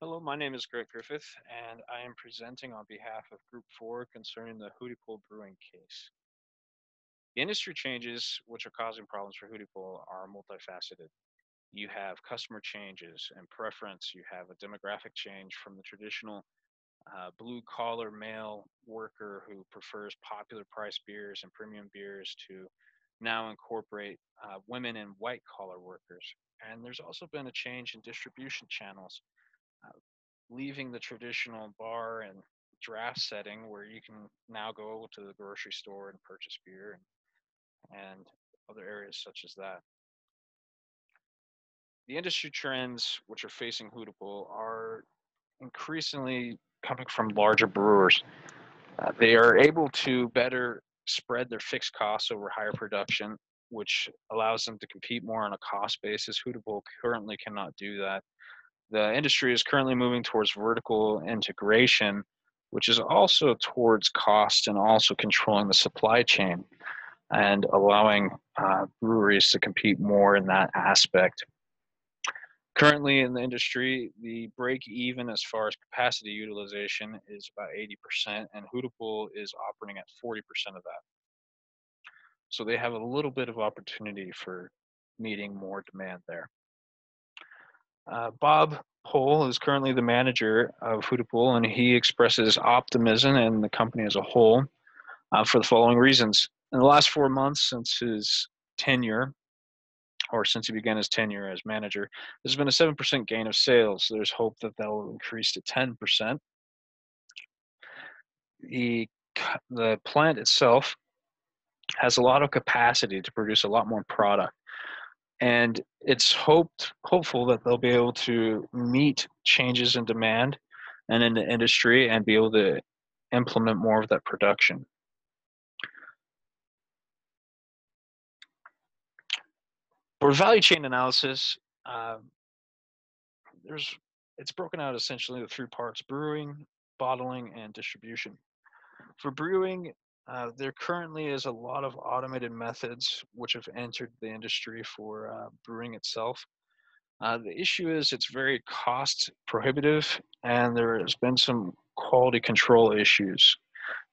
Hello, my name is Greg Griffith, and I am presenting on behalf of Group 4 concerning the Hudepohl brewing case. The industry changes which are causing problems for Hudepohl are multifaceted. You have customer changes and preference. You have a demographic change from the traditional blue collar male worker who prefers popular price beers and premium beers to now incorporate women and white collar workers. And there's also been a change in distribution channels, uh, leaving the traditional bar and draft setting where you can now go to the grocery store and purchase beer and other areas such as that. The industry trends which are facing Hootable are increasingly coming from larger brewers. They are able to better spread their fixed costs over higher production, which allows them to compete more on a cost basis. Hootable currently cannot do that. The industry is currently moving towards vertical integration, which is also towards cost and also controlling the supply chain and allowing breweries to compete more in that aspect. Currently in the industry, the break even as far as capacity utilization is about 80%, and Hudepohl is operating at 40% of that. So they have a little bit of opportunity for meeting more demand there. Bob Pohl is currently the manager of Hudepohl, and he expresses optimism in the company as a whole for the following reasons. In the last 4 months since his tenure, or since he began his tenure as manager, there's been a 7% gain of sales. There's hope that that will increase to 10%. The, the plant itself has a lot of capacity to produce a lot more product. And it's hopeful that they'll be able to meet changes in demand and in the industry and be able to implement more of that production. For value chain analysis, uh, there's it's broken out essentially into three parts: brewing, bottling, and distribution. For brewing, there currently is a lot of automated methods which have entered the industry for brewing itself. The issue is it's very cost prohibitive, and there has been some quality control issues.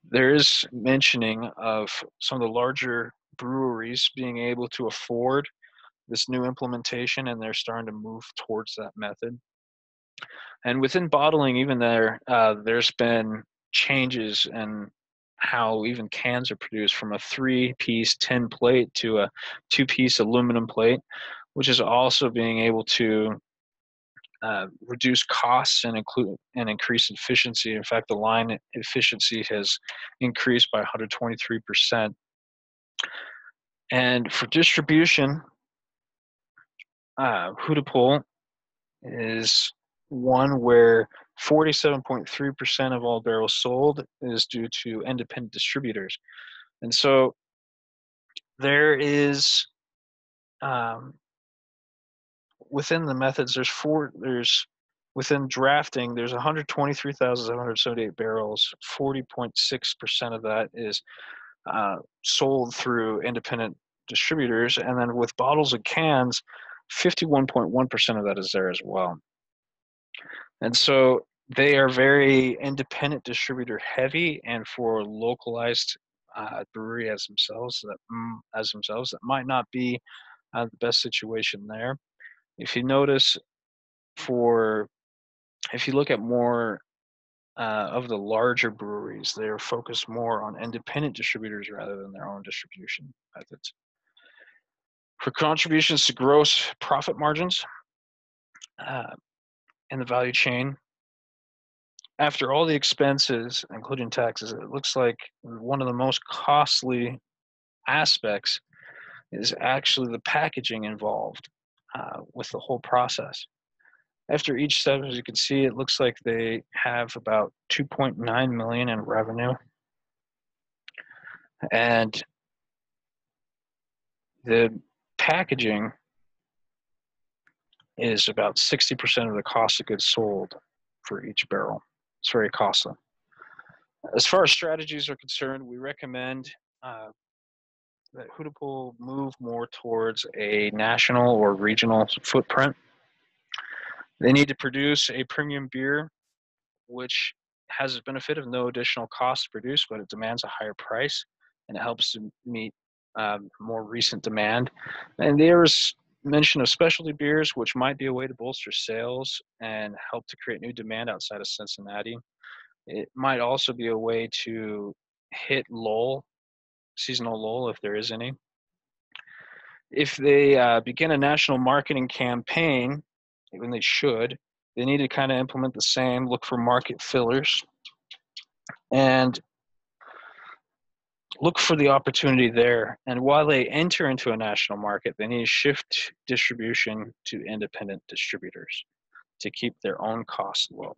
There is mentioning of some of the larger breweries being able to afford this new implementation, and they're starting to move towards that method. And within bottling, even there's been changes in how even cans are produced from a three-piece tin plate to a two-piece aluminum plate, which is also being able to reduce costs and increase efficiency. In fact, the line efficiency has increased by 123%. And for distribution, Hudepohl is one where 47.3% of all barrels sold is due to independent distributors. And so there is um, within the methods, there's within drafting, there's 123,778 barrels. 40.6% of that is sold through independent distributors. And then with bottles and cans, 51.1% of that is there as well. And so they are very independent distributor heavy, and for localized brewery as themselves, that might not be the best situation there. If you notice, for if you look at more of the larger breweries, they're focused more on independent distributors rather than their own distribution methods. For contributions to gross profit margins uh, in the value chain, after all the expenses, including taxes, it looks like one of the most costly aspects is actually the packaging involved with the whole process. After each step, as you can see, it looks like they have about 2.9 million in revenue, and the packaging is about 60% of the cost of goods sold for each barrel. It's very costly. As far as strategies are concerned, we recommend that Hudepohl move more towards a national or regional footprint. They need to produce a premium beer, which has the benefit of no additional cost to produce, but it demands a higher price, and it helps to meet more recent demand. And there's mention of specialty beers, which might be a way to bolster sales and help to create new demand outside of Cincinnati. It might also be a way to hit lull, seasonal lull, if there is any. If they begin a national marketing campaign, when they should, they need to kind of implement the same, look for market fillers, and look for the opportunity there. And while they enter into a national market, they need to shift distribution to independent distributors to keep their own costs low.